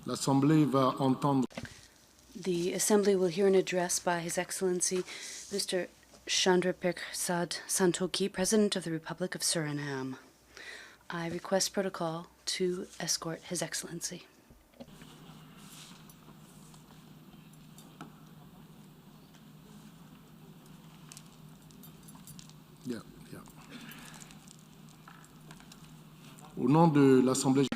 L'Assemblée va entendre. The Assembly will hear an address by His Excellency Mr. Chandrikapersad Santokhi, President of the Republic of Suriname. I request protocol to escort His Excellency. Au nom de l'Assemblée.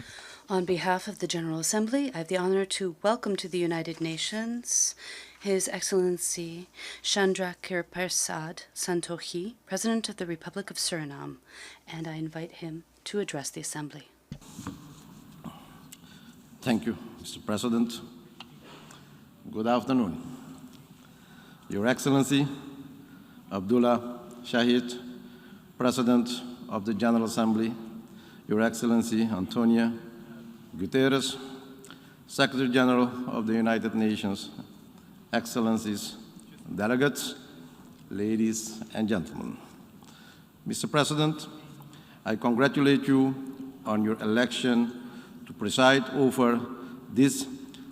On behalf of the General Assembly, I have the honor to welcome to the United Nations His Excellency Chandrikapersad Santokhi, President of the Republic of Suriname, and I invite him to address the Assembly. Thank you, Mr. President. Good afternoon. Your Excellency, Abdullah Shahid, President of the General Assembly, Your Excellency Antonio Guterres, Secretary General of the United Nations, Excellencies, delegates, ladies and gentlemen. Mr. President, I congratulate you on your election to preside over this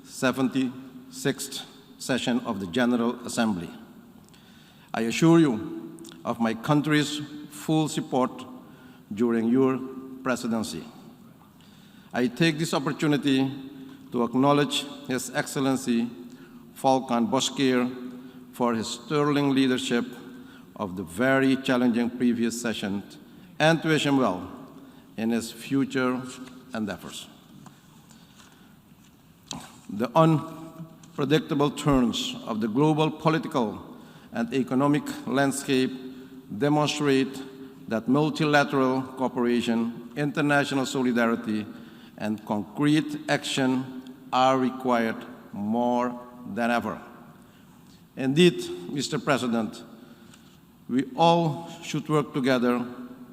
76th session of the General Assembly. I assure you of my country's full support during your presidency. I take this opportunity to acknowledge His Excellency Volkan Bozkır for his sterling leadership of the very challenging previous session and to wish him well in his future endeavors. The unpredictable turns of the global political and economic landscape demonstrate that multilateral cooperation, international solidarity, and concrete action are required more than ever. Indeed, Mr. President, we all should work together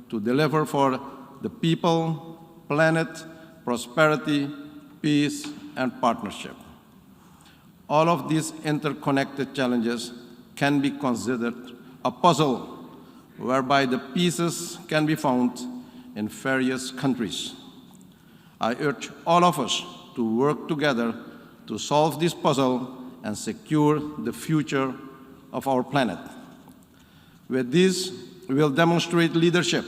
to deliver for the people, planet, prosperity, peace, and partnership. All of these interconnected challenges can be considered a puzzle whereby the pieces can be found in various countries. I urge all of us to work together to solve this puzzle and secure the future of our planet. With this, we will demonstrate leadership,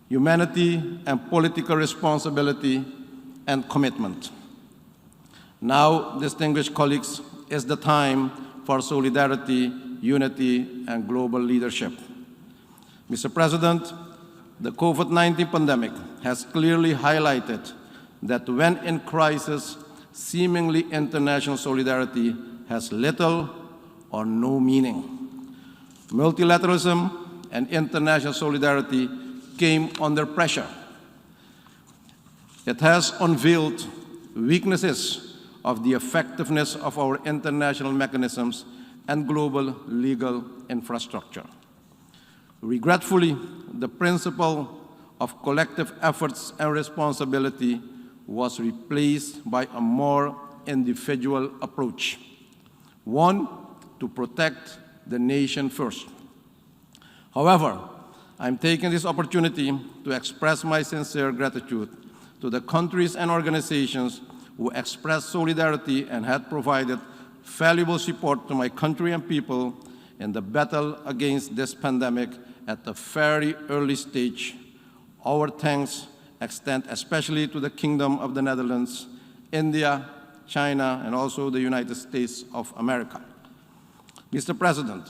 humanity, and political responsibility and commitment. Now, distinguished colleagues, is the time for solidarity, unity, and global leadership. Mr. President, the COVID-19 pandemic has clearly highlighted that when in crisis, seemingly international solidarity has little or no meaning. Multilateralism and international solidarity came under pressure. It has unveiled weaknesses of the effectiveness of our international mechanisms and global legal infrastructure. Regretfully, the principle of collective efforts and responsibility was replaced by a more individual approach, one to protect the nation first. However, I'm taking this opportunity to express my sincere gratitude to the countries and organizations who expressed solidarity and had provided valuable support to my country and people in the battle against this pandemic at a very early stage. Our thanks extend especially to the Kingdom of the Netherlands, India, China, and also the United States of America. Mr. President,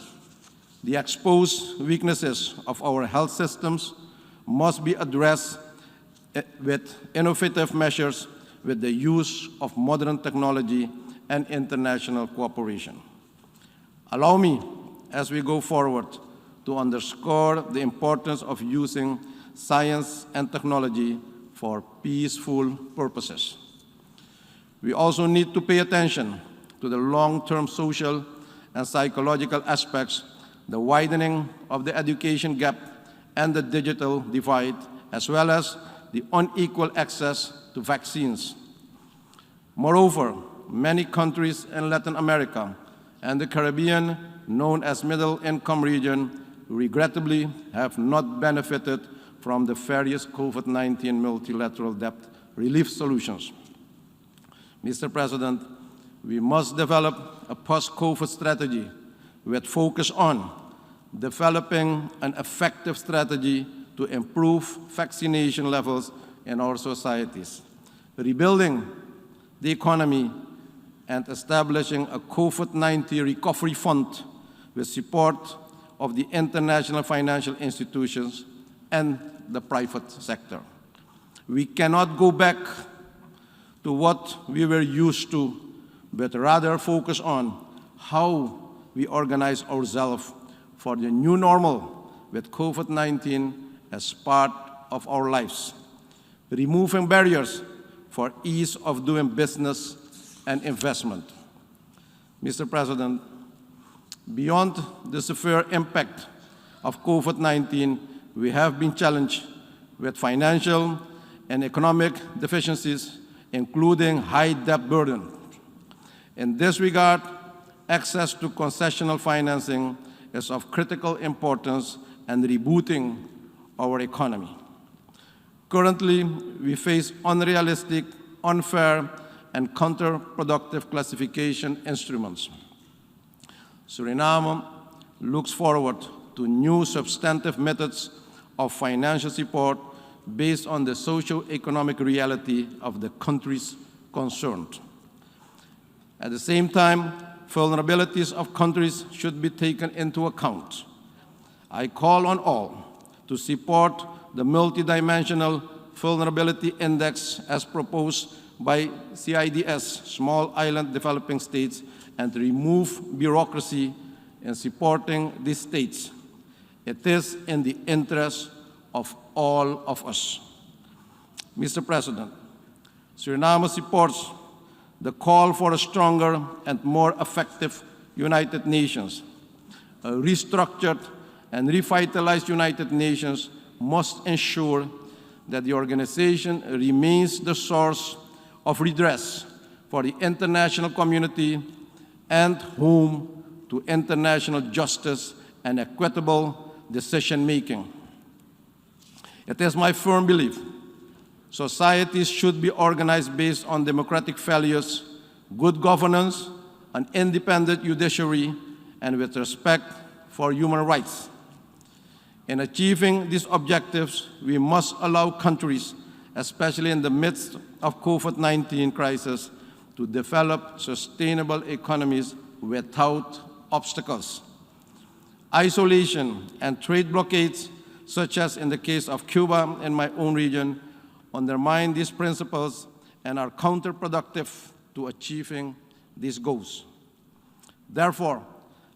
the exposed weaknesses of our health systems must be addressed with innovative measures with the use of modern technology and international cooperation. Allow me, as we go forward, to underscore the importance of using science and technology for peaceful purposes. We also need to pay attention to the long-term social and psychological aspects, the widening of the education gap and the digital divide, as well as the unequal access to vaccines. Moreover, many countries in Latin America and the Caribbean, known as middle-income region, regrettably have not benefited from the various COVID-19 multilateral debt relief solutions. Mr. President, we must develop a post-COVID strategy with focus on developing an effective strategy to improve vaccination levels in our societies, rebuilding the economy, and establishing a COVID-19 recovery fund with support of the international financial institutions and the private sector. We cannot go back to what we were used to, but rather focus on how we organize ourselves for the new normal with COVID-19 as part of our lives, removing barriers for ease of doing business and investment. Mr. President, beyond the severe impact of COVID-19, we have been challenged with financial and economic deficiencies, including high debt burden. In this regard, access to concessional financing is of critical importance in rebooting our economy. Currently, we face unrealistic, unfair, and counterproductive classification instruments. Suriname looks forward to new substantive methods of financial support based on the socio-economic reality of the countries concerned. At the same time, vulnerabilities of countries should be taken into account. I call on all to support the multidimensional vulnerability index as proposed by CIDS, Small Island Developing States, and to remove bureaucracy in supporting these states. It is in the interest of all of us. Mr. President, Suriname supports the call for a stronger and more effective United Nations. A restructured and revitalized United Nations must ensure that the organization remains the source of redress for the international community and home to international justice and equitable decision-making. It is my firm belief societies should be organized based on democratic values, good governance, an independent judiciary, and with respect for human rights. In achieving these objectives, we must allow countries, especially in the midst of COVID-19 crisis, to develop sustainable economies without obstacles. Isolation and trade blockades, such as in the case of Cuba in my own region, undermine these principles and are counterproductive to achieving these goals. Therefore,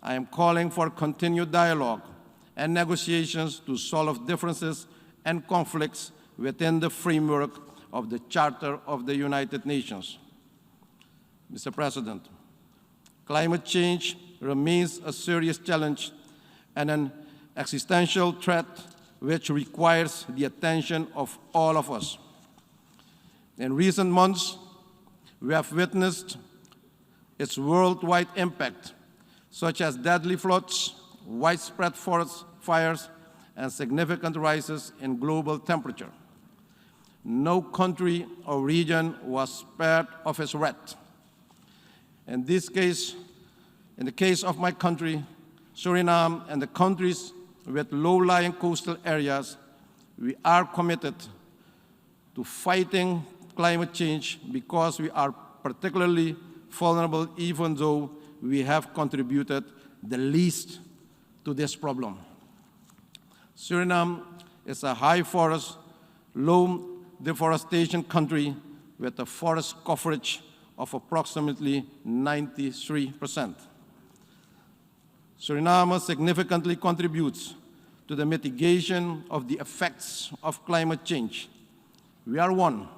I am calling for continued dialogue and negotiations to solve differences and conflicts within the framework of the Charter of the United Nations. Mr. President, climate change remains a serious challenge and an existential threat which requires the attention of all of us. In recent months, we have witnessed its worldwide impact, such as deadly floods, widespread forest fires, and significant rises in global temperature. No country or region was spared of its wrath. In the case of my country, Suriname, and the countries with low-lying coastal areas, we are committed to fighting climate change because we are particularly vulnerable, even though we have contributed the least to this problem. Suriname is a high forest, low deforestation country with a forest coverage of approximately 93%. Suriname significantly contributes to the mitigation of the effects of climate change. We are one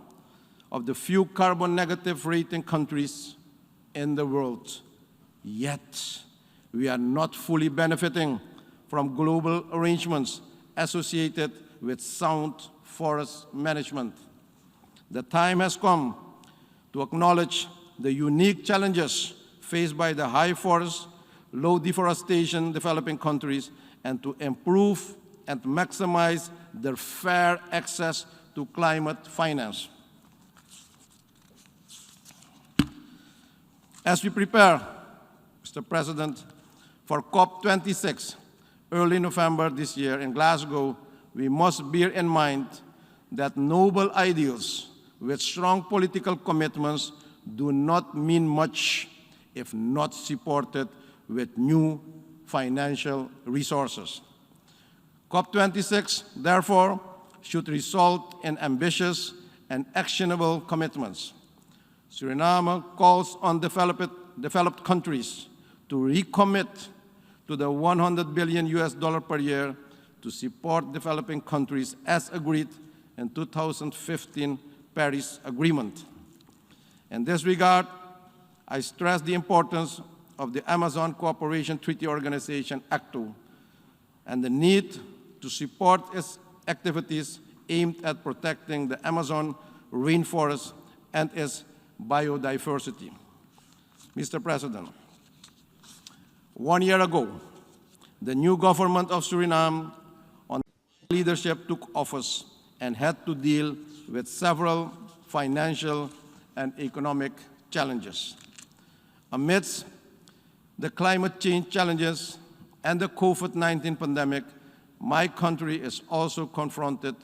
of the few carbon negative rating countries in the world, yet we are not fully benefiting from global arrangements associated with sound forest management. The time has come to acknowledge the unique challenges faced by the high forest, low deforestation developing countries, and to improve and maximize their fair access to climate finance. As we prepare, Mr. President, for COP26, early November this year in Glasgow, we must bear in mind that noble ideals with strong political commitments do not mean much if not supported with new financial resources. COP26, therefore, should result in ambitious and actionable commitments. Suriname calls on developed countries to recommit to the $100 billion per year to support developing countries as agreed in 2015 Paris Agreement. In this regard, I stress the importance of the Amazon Cooperation Treaty Organization, ACTO, and the need to support its activities aimed at protecting the Amazon rainforest and its biodiversity. Mr. President, 1 year ago, the new government of Suriname on leadership took office and had to deal with several financial and economic challenges. Amidst the climate change challenges and the COVID-19 pandemic, my country is also confronted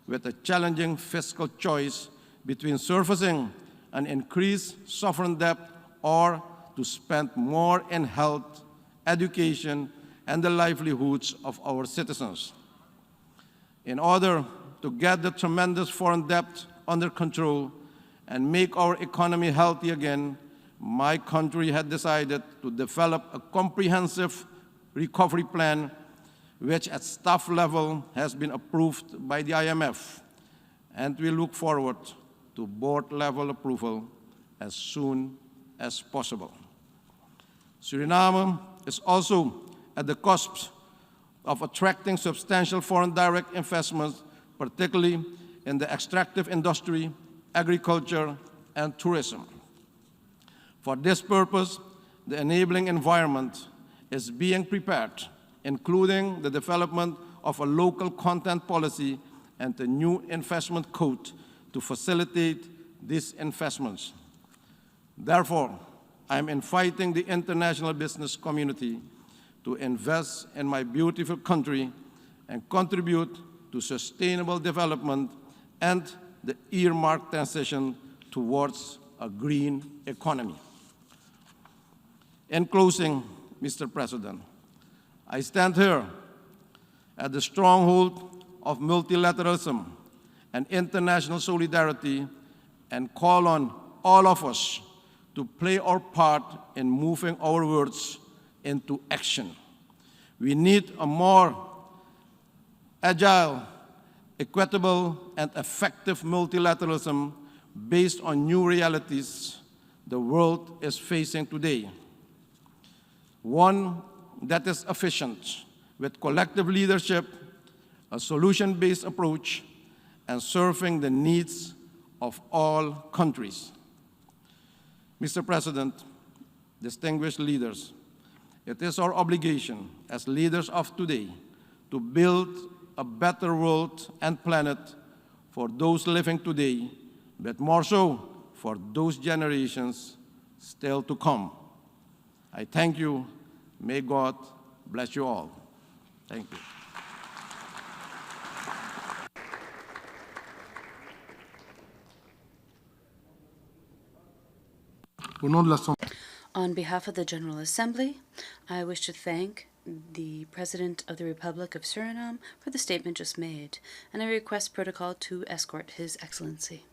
with a challenging fiscal choice between servicing an increased sovereign debt or to spend more in health, education, and the livelihoods of our citizens. In order to get the tremendous foreign debt under control and make our economy healthy again, my country had decided to develop a comprehensive recovery plan which at staff level has been approved by the IMF, and we look forward to board level approval as soon as possible. Suriname is also at the cusp of attracting substantial foreign direct investments, particularly in the extractive industry, agriculture, and tourism. For this purpose, the enabling environment is being prepared, including the development of a local content policy and a new investment code to facilitate these investments. Therefore, I am inviting the international business community to invest in my beautiful country and contribute to sustainable development and the earmarked transition towards a green economy. In closing, Mr. President, I stand here at the stronghold of multilateralism and international solidarity and call on all of us to play our part in moving our words into action. We need a more agile, equitable, and effective multilateralism based on new realities the world is facing today. One that is efficient, with collective leadership, a solution-based approach, and serving the needs of all countries. Mr. President, distinguished leaders, it is our obligation as leaders of today to build a better world and planet for those living today, but more so for those generations still to come. I thank you. May God bless you all. Thank you. Au nom de l'Assemblée, On behalf of the General Assembly, I wish to thank the President of the Republic of Suriname for the statement just made, and I request protocol to escort His Excellency.